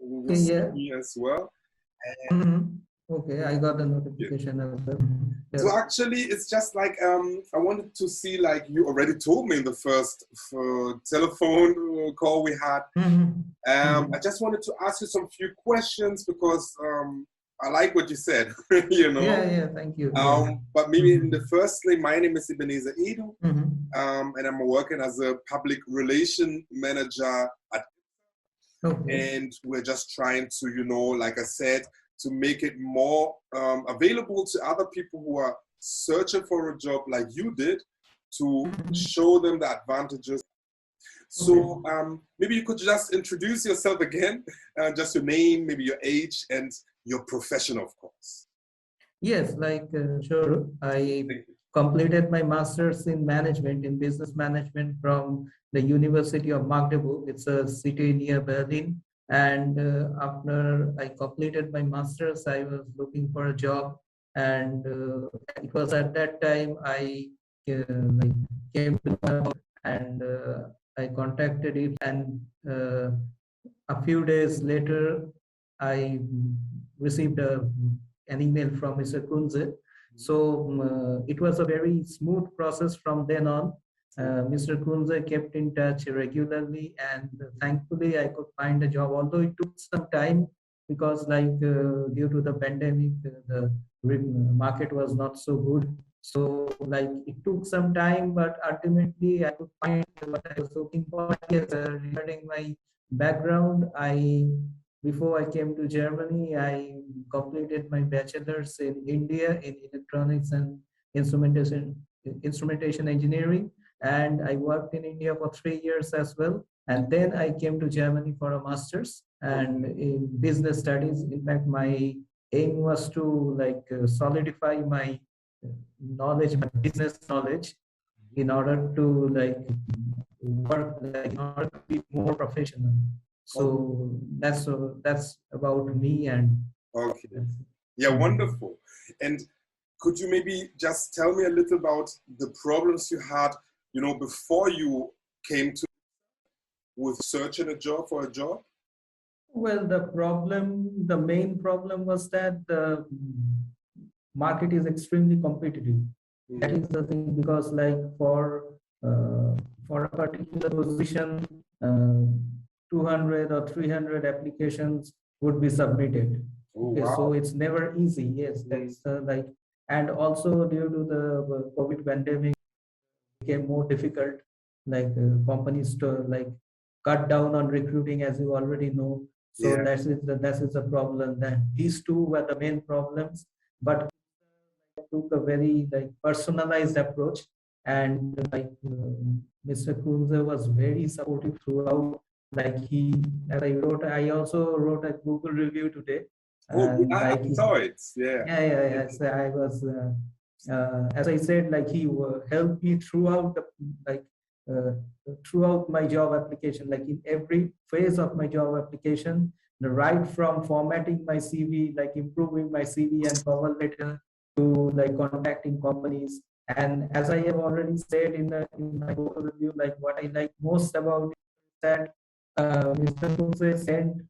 who Okay, was yeah. me as well. Okay, I got the notification as well. So Yeah. actually, it's just like I wanted to see, like you already told me in the first telephone call we had. I just wanted to ask you some few questions because I like what you said, you know. Yeah, thank you. Yeah. But maybe in the firstly, my name is Ebenezer Edu, and I'm working as a public relation manager at. Okay. And we're just trying to, you know, like I said, to make it more available to other people who are searching for a job like you did, to show them the advantages. So maybe you could just introduce yourself again, just your name, maybe your age, and your profession, of course. Yes, like sure. I completed my master's in management, in business management from the University of Magdeburg. It's a city near Berlin. And after I completed my master's, I was looking for a job. And it was at that time I like came to know, and I contacted it. And a few days later, I received an email from Mr. Kunze. So it was a very smooth process from then on. Mr. Kunze kept in touch regularly, and thankfully I could find a job, although it took some time because like due to the pandemic, the market was not so good. So like it took some time, but ultimately I could find what I was looking for. Yes, regarding my background, before I came to Germany, I completed my bachelor's in India in electronics and instrumentation engineering, and I worked in India for 3 years as well. And then I came to Germany for a master's and in business studies. In fact, my aim was to like solidify my knowledge, my business knowledge, in order to like work, like in order to be more professional. So that's about me. And okay, yeah, wonderful. And could you maybe just tell me a little about the problems you had, you know, before you came to with searching a job for a job? Well, the main problem was that the market is extremely competitive. That is the thing, because like for a particular position, 200 or 300 applications would be submitted. Okay, wow. So it's never easy. Yes, that's like, and also due to the COVID pandemic, it became more difficult. Like companies to like cut down on recruiting, as you already know. So yeah, that is the problem. That these two were the main problems, but took a very like personalized approach, and like Mr. Kunze was very supportive throughout. Like he, as I also wrote a Google review today. And like I saw it. Yeah. Yeah. So I was, as I said, like he helped me throughout the like throughout my job application, like in every phase of my job application, right from formatting my CV, like improving my CV and cover letter, to like contacting companies. And as I have already said in my Google review, like what I like most about it is that Mr. Kunze sent.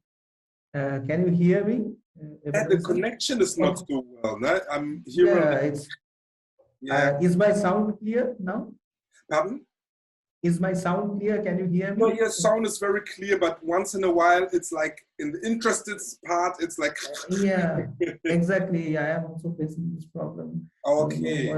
Can you hear me? Yeah, the connection is not so well. No? I'm hearing. Yeah, it's. Is my sound clear now? Pardon? Is my sound clear? Can you hear me? No, your sound is very clear, but once in a while, it's like in the interested part, it's like. Yeah, exactly. I am also facing this problem. Okay.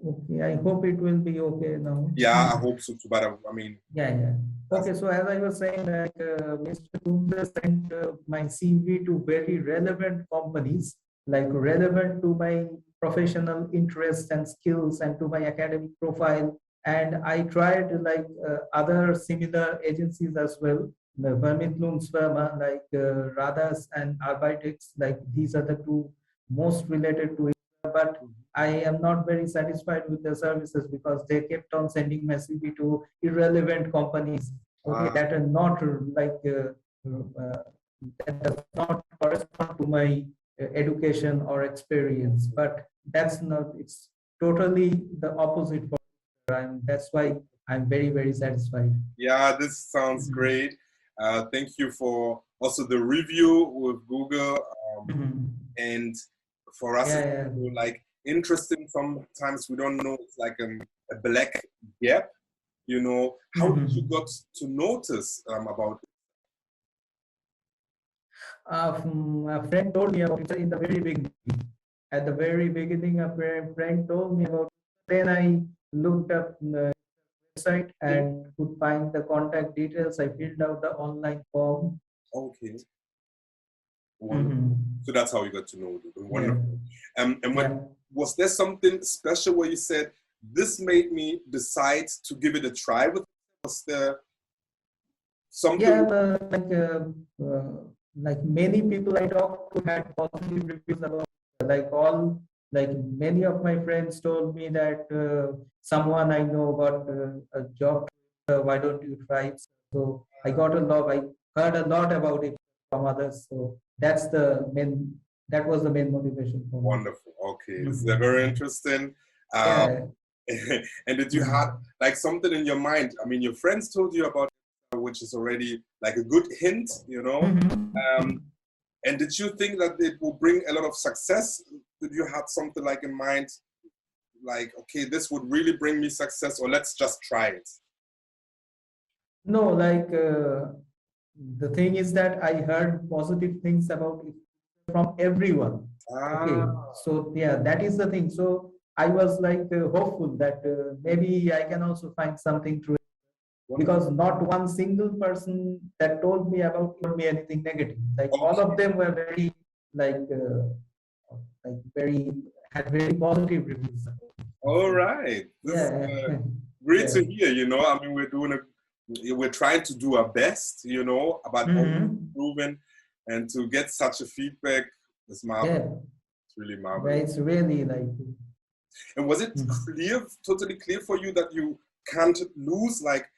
Okay, I hope it will be okay now. Yeah, I hope so too, but I mean. Yeah. Okay, so as I was saying, like Mr. Kunze sent my CV to very relevant companies, like relevant to my professional interests and skills and to my academic profile. And I tried like other similar agencies as well, the Vermittlungsfirma like Radas and Arbeitgeber, like these are the two most related to it. But I am not very satisfied with the services because they kept on sending my CV to irrelevant companies, okay, that are not like that does not correspond to my education or experience. But that's not. It's totally the opposite for me. That's why I'm very satisfied. Yeah, this sounds great. Thank you for also the review with Google, and for us, Yeah, it's yeah. like interesting. Sometimes we don't know. It's like a black gap. You know, how did you got to notice about it? A friend told me about it in the very beginning. At the very beginning, a friend told me about it. Then I looked up the website and could find the contact details. I filled out the online form. Okay, wonderful. So that's how you got to know it. Wonderful. Yeah. And when was there something special where you said this made me decide to give it a try? Was there something? Yeah, like many people I talked to had positive reviews about like all like many of my friends told me that someone I know got a job. Why don't you try it? So I got a lot. I heard a lot about it from others. So that was the main motivation for me. Wonderful. Okay, this is very interesting. Yeah. And did you have like something in your mind? I mean, your friends told you about it, which is already like a good hint, you know. And did you think that it will bring a lot of success? Did you have something like in mind, like, okay, this would really bring me success, or let's just try it? No, like the thing is that I heard positive things about it from everyone. Okay, so yeah, that is the thing. So I was like hopeful that maybe I can also find something through it, because not one single person that told me anything negative. Like all of them were very like had very positive reviews. All right, this is great to hear. You know, I mean, we're trying to do our best. You know, about improving, and to get such a feedback is marvelous. It's really marvelous. It's really like. And was it totally clear for you that you can't lose? Like,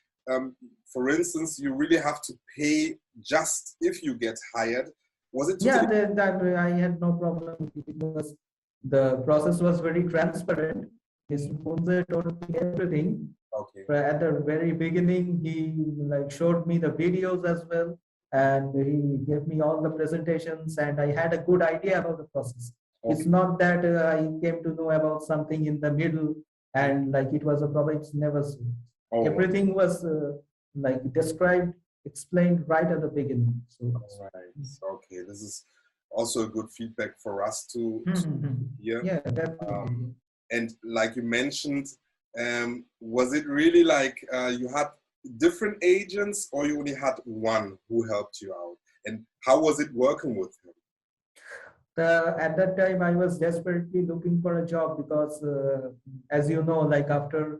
for instance, you really have to pay just if you get hired. Was it totally? Yeah, that I had no problem with it because the process was very transparent. Mr. Kunze told me everything. Okay. At the very beginning, he like showed me the videos as well, and he gave me all the presentations, and I had a good idea about the process. Okay. It's not that I came to know about something in the middle and like it was a problem. It's never so. Everything was like described, explained right at the beginning. So, right. Okay, this is also a good feedback for us to hear. Yeah, definitely. And like you mentioned, was it really like you had different agents, or you only had one who helped you out? And how was it working with him? At that time, I was desperately looking for a job because, as you know, like after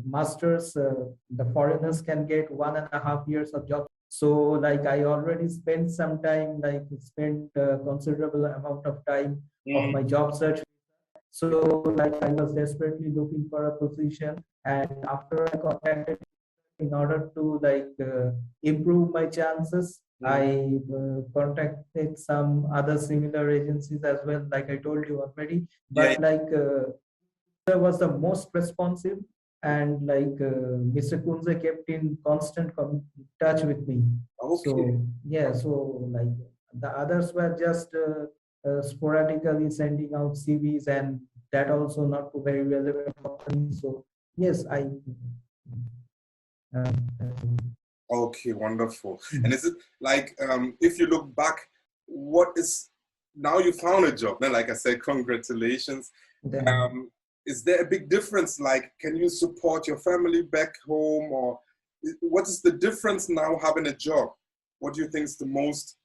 masters, the foreigners can get 1.5 years of job. So, like I already spent some time, like spent a considerable amount of time of my job search. So, like I was desperately looking for a position, and after I contacted, in order to like improve my chances, I contacted some other similar agencies as well, like I told you already. But like there was the most responsive, and like Mr. Kunze kept in constant touch with me. So yeah, so like the others were just sporadically sending out CVs, and that also not very relevant for me. So yes, I. Okay, wonderful. And is it like, if you look back, what is, now you found a job, then like I said, congratulations. Is there a big difference? Like, can you support your family back home, or what is the difference now having a job? What do you think is the most?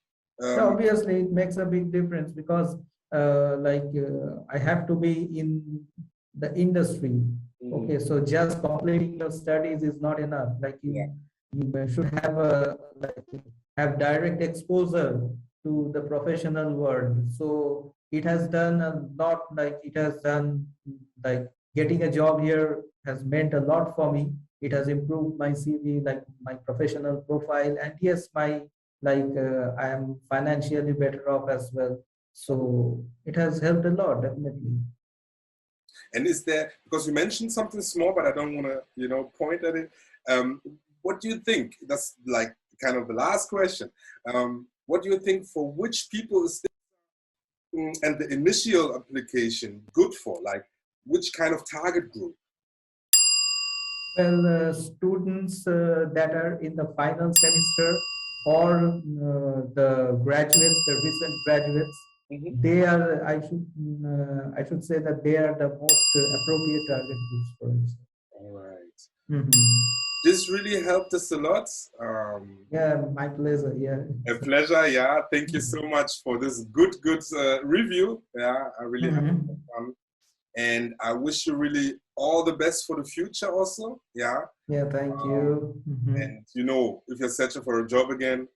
Obviously, it makes a big difference because I have to be in the industry. Okay, so just completing your studies is not enough. Like you should have have direct exposure to the professional world. So it has done a lot. Like it has done, like getting a job here has meant a lot for me. It has improved my CV, like my professional profile, and yes, my I am financially better off as well. So it has helped a lot, definitely. And is there, because you mentioned something small, but I don't want to, point at it. What do you think? That's like kind of the last question. What do you think for which people is and the initial application good for? Like which kind of target group? Well, students that are in the final semester or the graduates, the recent graduates, they are, I should say that they are the most appropriate target groups for us. All right. Mm-hmm. This really helped us a lot. Yeah, my pleasure. Yeah. A pleasure. Yeah. Thank you so much for this good review. Yeah, I really had fun. And I wish you really all the best for the future also. Yeah. Yeah, thank you. And you know, if you're searching for a job again,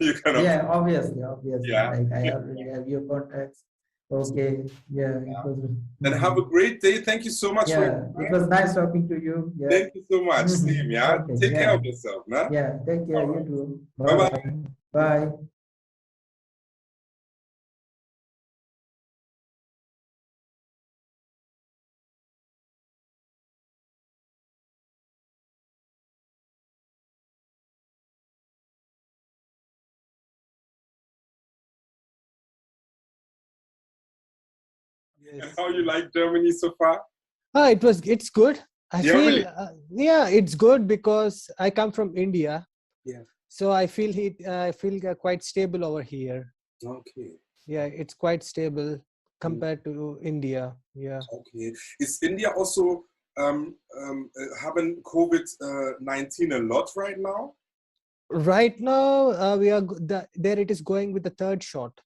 you can. Yeah, obviously. Yeah. Like I already have your contacts. Okay. Yeah. It was, Then have a great day. Thank you so much for your time. It was nice talking to you. Yeah. Thank you so much. Same, yeah. Okay, Take care of yourself, nah? Yeah, take care. All You right. too. Bye-bye. Bye. And how you like Germany so far? It's good. I Yeah, feel really? Yeah, it's good because I come from India. Yeah. So I feel quite stable over here. Okay. Yeah, it's quite stable compared to India. Yeah. Okay. Is India also having COVID-19 a lot right now? Right now, there it is going with the third shot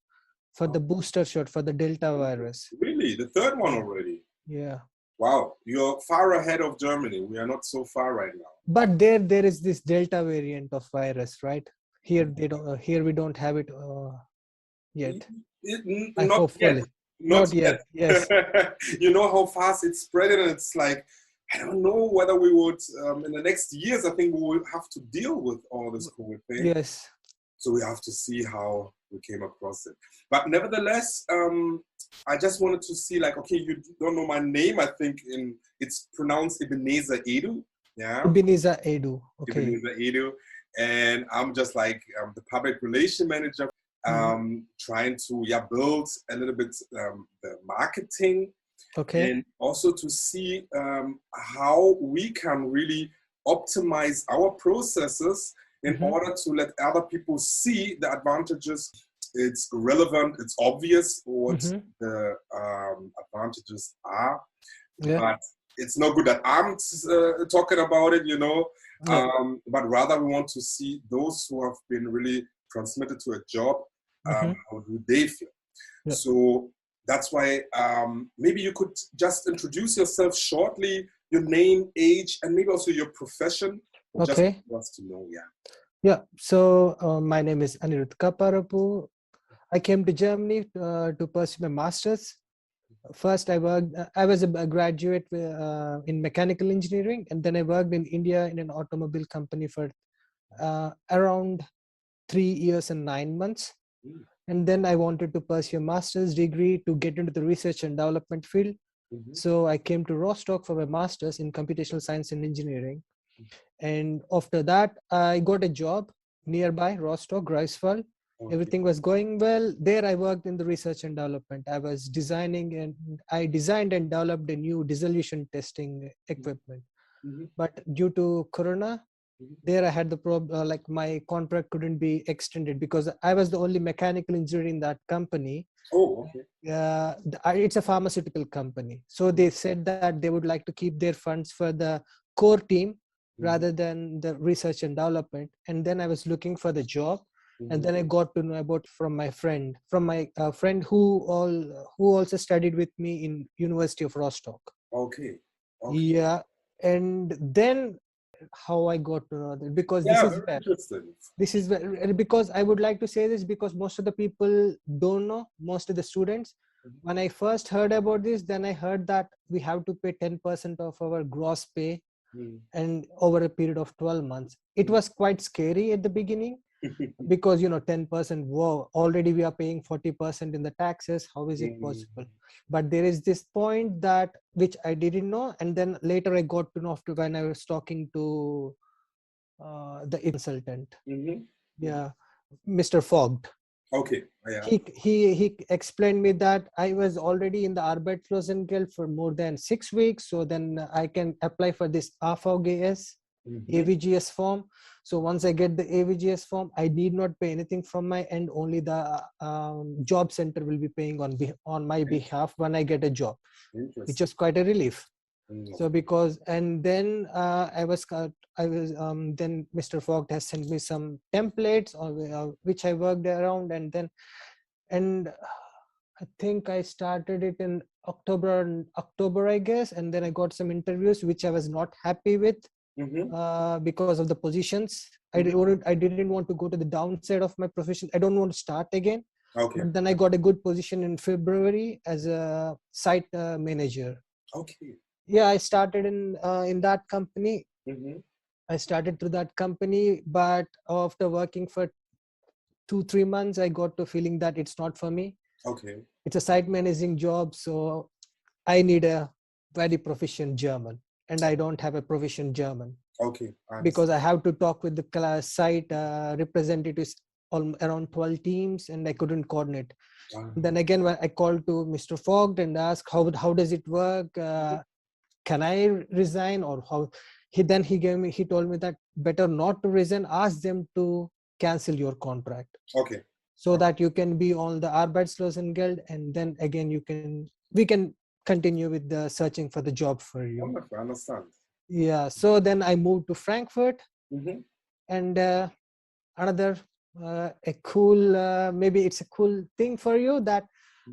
for the booster shot for the Delta virus. Really? The third one already? Yeah. Wow. You're far ahead of Germany. We are not so far right now. But there is this Delta variant of virus, right? Here here we don't have it yet. Not yet. Not yet. Yes. You know how fast it's spreading, and it's like, I don't know whether we would, in the next years, I think we will have to deal with all this COVID thing. Yes. So we have to see how we came across it. But nevertheless, I just wanted to see, like, okay, you don't know my name. I think it's pronounced Ebenezer Edu. Yeah. Ebenezer Edu. Okay. Ebenezer Edu. And I'm just like the public relation manager, trying to build a little bit the marketing. Okay. And also to see how we can really optimize our processes in order to let other people see the advantages. It's relevant, it's obvious what the advantages are, but it's not good that I'm talking about it, you know, but rather we want to see those who have been really transmitted to a job, how do they feel? So that's why maybe you could just introduce yourself shortly, your name, age, and maybe also your profession. Just for us to know, Yeah. So my name is Anirudh Kaparapu. I came to Germany to pursue my master's. First, I was a graduate in mechanical engineering, and then I worked in India in an automobile company for around 3 years and 9 months. And then I wanted to pursue a master's degree to get into the research and development field. So I came to Rostock for my master's in computational science and engineering. And after that, I got a job nearby Rostock, Greifswald. Everything was going well. There I worked in the research and development. I designed and developed a new dissolution testing equipment. But due to Corona, there I had the problem, like my contract couldn't be extended because I was the only mechanical engineer in that company. It's a pharmaceutical company. So they said that they would like to keep their funds for the core team rather than the research and development. And then I was looking for the job. And then I got to know about from my friend who also studied with me in University of Rostock. Okay. Yeah. And then how I got to know that, because this is where, because I would like to say this because most of the people don't know, most of the students. When I first heard about this, then I heard that we have to pay 10% of our gross pay and over a period of 12 months. It was quite scary at the beginning. Because 10%, whoa, already we are paying 40% in the taxes. How is it possible? But there is this point that which I didn't know, and then later I got to know after when I was talking to the consultant. yeah, Mr. Fogg. Okay. Yeah. He explained me that I was already in the Arbeitslosengeld for more than 6 weeks, so then I can apply for this AVGS, AVGS form. So once I get the AVGS form, I need not pay anything from my end. Only the job center will be paying on my behalf when I get a job, which is quite a relief. So because, and then then Mr. Fogg has sent me some templates which I worked around, and I think I started it in October, I guess, and then I got some interviews which I was not happy with because of the positions. I didn't want to go to the downside of my profession. I don't want to start again. Okay. But then I got a good position in February as a site manager. Okay. Yeah, I started in that company. I started through that company, but after working for 2-3 months, I got to feeling that it's not for me. Okay. It's a site managing job, so I need a very proficient German, and I don't have a proficient German. Okay. Because I have to talk with the site representatives around 12 teams, and I couldn't coordinate. Then again, when I called to Mr. Fogg and asked how does it work? Can I resign, or how? He told me that better not to resign. Ask them to cancel your contract. Okay. So that you can be on the Arbeitslosengeld, and then again we can continue with the searching for the job for you. Wonderful. I understand. Yeah. So then I moved to Frankfurt, and another a cool maybe it's a cool thing for you that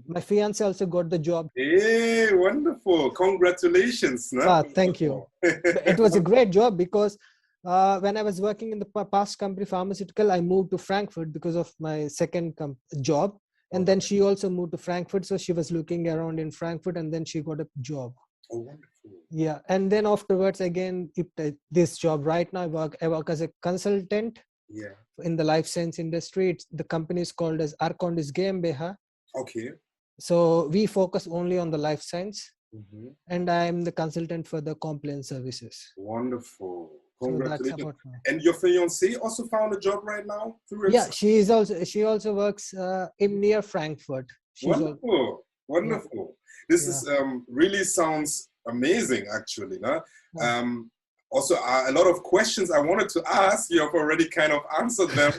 my fiance also got the job. Hey, wonderful. Congratulations. No? Thank you. It was a great job because when I was working in the past company, pharmaceutical, I moved to Frankfurt because of my second job. And then she also moved to Frankfurt. So she was looking around in Frankfurt, and then she got a job. Oh, wonderful. Yeah. And then afterwards, again, this job right now, I work as a consultant in the life science industry. The company is called as Arcondis GmbH. Okay. So we focus only on the life science, and I'm the consultant for the compliance services. Wonderful. Congratulations. So and your fiancé also found a job right now? Yeah, she also works near Frankfurt. Wonderful. Wonderful. This is really sounds amazing, actually. No? Also, a lot of questions I wanted to ask, you have already kind of answered them.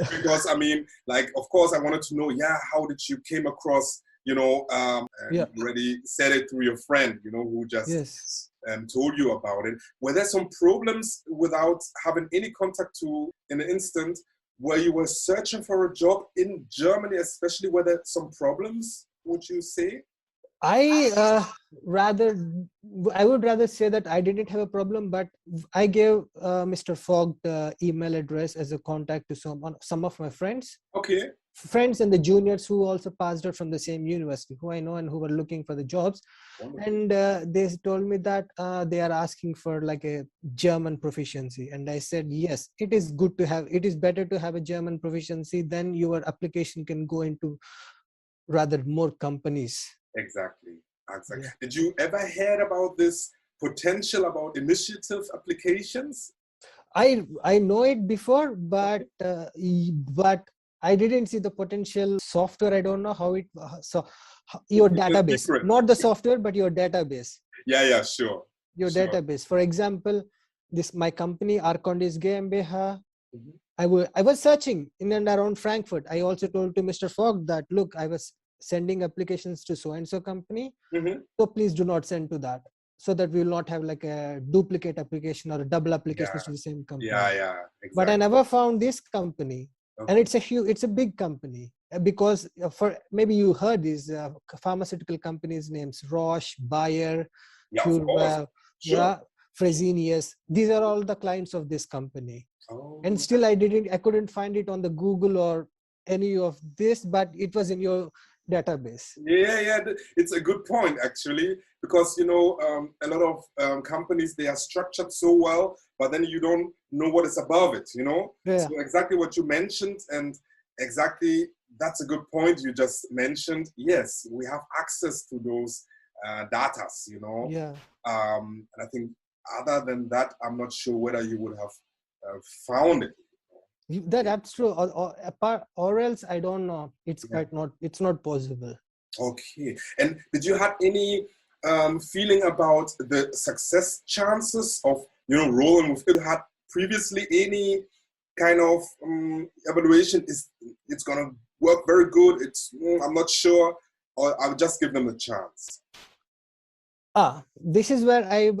Because, I mean, like, of course, I wanted to know, how did you came across, you already said it through your friend, who just told you about it. Were there some problems without having any contact to, in an instant, where you were searching for a job in Germany, especially? Were there some problems, would you say? I would rather say that I didn't have a problem, but I gave Mr. Fogg the email address as a contact to some of my friends. Okay. Friends and the juniors who also passed out from the same university, who I know and who were looking for the jobs. Wonderful. And they told me that they are asking for like a German proficiency. And I said, yes, it is better to have a German proficiency, then your application can go into rather more companies. Exactly. Yeah. Did you ever hear about this potential about initiative applications? I know it before, but I didn't see the potential software. I don't know how it. So your database, not the software, but your database. Yeah, sure. Your database. For example, my company Arcondis GmbH. I was searching in and around Frankfurt. I also told to Mr. Fogg that, look, I was sending applications to so-and-so company. So please do not send to that, so that we will not have like a duplicate application or a double application to the same company. Yeah, exactly. But I never found this company. And it's a big company, because for maybe you heard these pharmaceutical companies names: Roche, Bayer, Fresenius. These are all the clients of this company. And still I couldn't find it on the Google or any of this, but it was in your database. Yeah, it's a good point, actually, because a lot of companies, they are structured so well, but then you don't know what is above it. So exactly what you mentioned, and exactly that's a good point you just mentioned. Yes, we have access to those datas. And I think other than that, I'm not sure whether you would have found it. That's true. Or else I don't know. It's Yeah. quite not. It's not possible. Okay. And did you have any feeling about the success chances of, rolling with it? Had previously any kind of evaluation? Is it's gonna work very good? I'm not sure, or I'll just give them a chance. This is where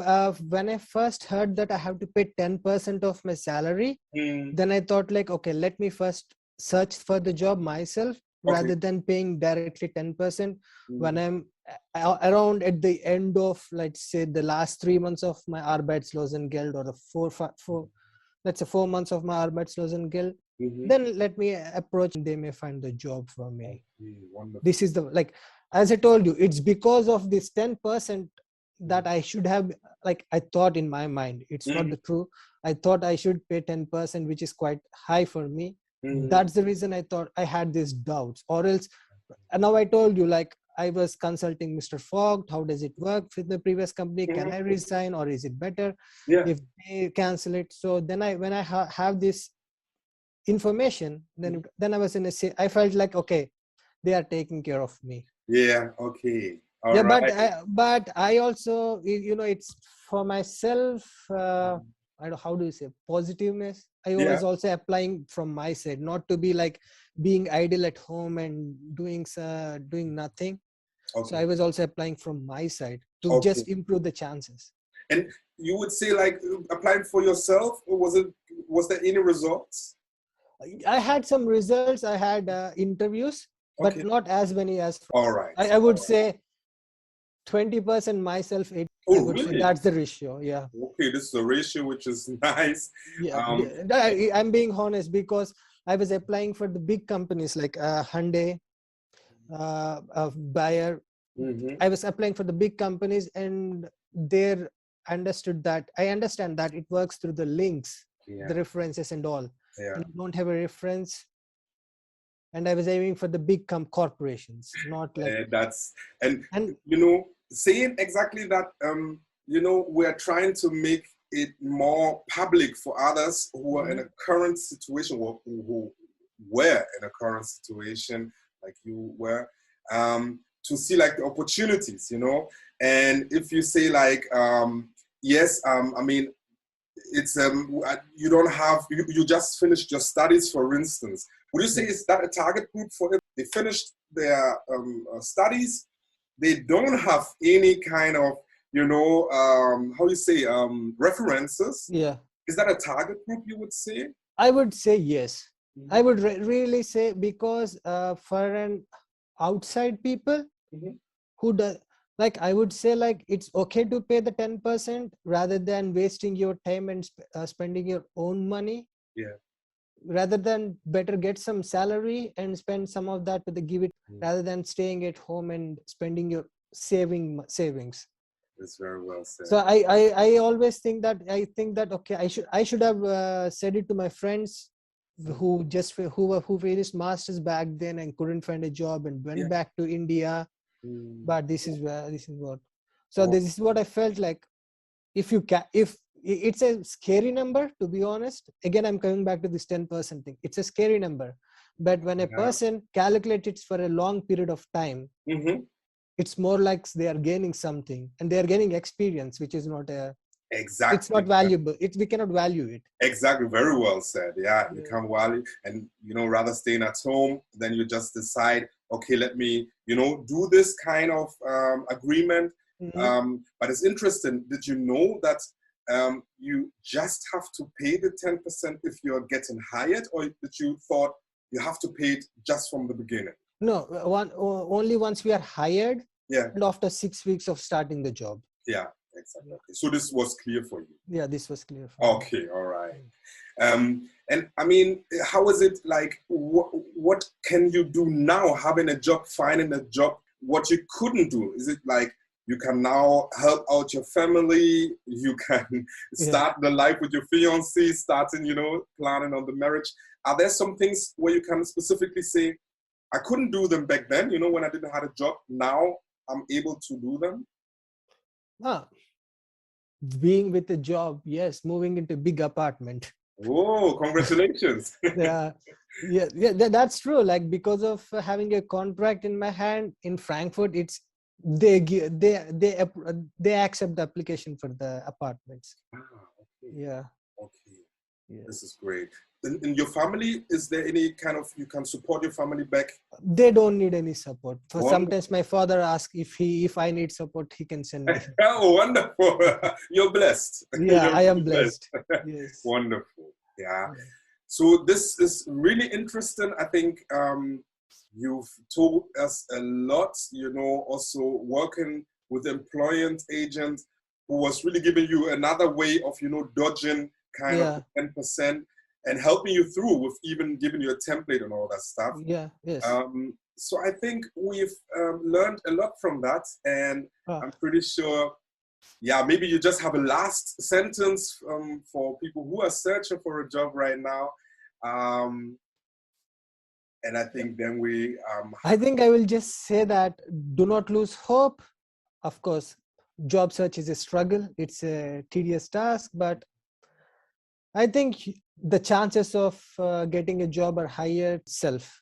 when I first heard that I have to pay 10% of my salary, then I thought like, okay, let me first search for the job myself rather than paying directly 10% when I'm around at the end of, let's say, the last 3 months of my Arbeitslosengeld, or the 4 months of my Arbeitslosengeld. Then let me approach, and they may find the job for me. This is the, as I told you, it's because of this 10% that I should have, I thought in my mind, it's not the true. I thought I should pay 10%, which is quite high for me. That's the reason I thought I had these doubts. Or else, and now I told you, I was consulting Mr. Fogg, how does it work with the previous company? Can I resign, or is it better if they cancel it? So then when I have this information, then I was I felt like, okay, they are taking care of me. Yeah. Okay. All right. But I also, it's for myself. I don't, how do you say, positiveness? I was also applying from my side, not to be being idle at home and doing nothing. Okay. So I was also applying from my side to just improve the chances. And you would say applying for yourself, or was there any results? I had some results. I had interviews, but not as many as. All right. I would say 20% myself. Oh, really? That's the ratio. Yeah. Okay, this is a ratio which is nice. Yeah, I'm being honest, because I was applying for the big companies like Hyundai, Bayer. I was applying for the big companies, and I understand that it works through the links, the references and all. And I don't have a reference. And I was aiming for the big corporations, not like and saying exactly that. We're trying to make it more public for others who are in a current situation, who were in a current situation like you were, to see the opportunities, And if you say yes, I mean, it's you don't have, you just finished your studies, for instance. Would you say is that a target group for it? They finished their studies, they don't have any kind of references. Yeah. Is that a target group, you would say? I would say yes. I would really say, because for an outside people who does, I would say it's okay to pay the 10% rather than wasting your time and spending your own money. Yeah. Rather than better get some salary and spend some of that to give it, rather than staying at home and spending your savings. That's very well said. So I always think that okay, I should have said it to my friends who finished masters back then and couldn't find a job and went back to India. But this is what. So this is what I felt like. If it's a scary number, to be honest. Again, I'm coming back to this 10% thing. It's a scary number, but when a person calculates it for a long period of time, it's more like they are gaining something, and they are gaining experience, which is not exactly. It's not valuable. We cannot value it. Exactly. Very well said. Yeah, you can't value, and rather staying at home, then you just decide, okay, let me do this kind of agreement. But it's interesting. Did you know that you just have to pay the 10% if you're getting hired, or did you thought you have to pay it just from the beginning? No, only once we are hired. Yeah. And after 6 weeks of starting the job. Yeah, exactly. So this was clear for you. Yeah, this was clear for me. Okay, all right. And I mean, how is it what can you do now, having a job, finding a job, what you couldn't do? Is it you can now help out your family, you can start the life with your fiancé, starting, planning on the marriage. Are there some things where you can specifically say, I couldn't do them back then, when I didn't have a job, now I'm able to do them? Being with a job, yes. Moving into a big apartment. Whoa, congratulations. Yeah, that's true. Like, because of having a contract in my hand in Frankfurt, it's they accept the application for the apartments. Okay. Yeah. Okay. Yeah. This is great. In your family, is there any kind of, you can support your family back? They don't need any support. For Wonderful. sometimes my father asks if I need support, he can send me. Oh, wonderful. You're blessed. Yeah, You're I am really blessed. Yes. Wonderful. Yeah. Yeah. So this is really interesting. I think you've told us a lot, you know, also working with employment agents who was really giving you another way of, you know, dodging kind of 10% and helping you through with even giving you a template and all that stuff. Yeah, yes. So I think we've learned a lot from that, and I'm pretty sure, yeah, maybe you just have a last sentence for people who are searching for a job right now. And I think then we... I think I will just say that do not lose hope. Of course, job search is a struggle. It's a tedious task, but I think the chances of getting a job are higher itself.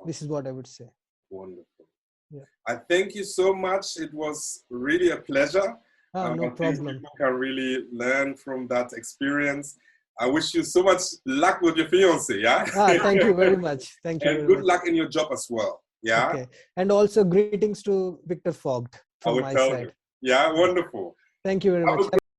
This is what I would say. Wonderful. Yeah. I thank you so much. It was really a pleasure. No problem. People can really learn from that experience. I wish you so much luck with your fiancé, yeah? Thank you very much. Thank you. And good luck in your job as well, yeah? Okay. And also greetings to Victor Vogt from my side. Yeah, wonderful. Thank you very much.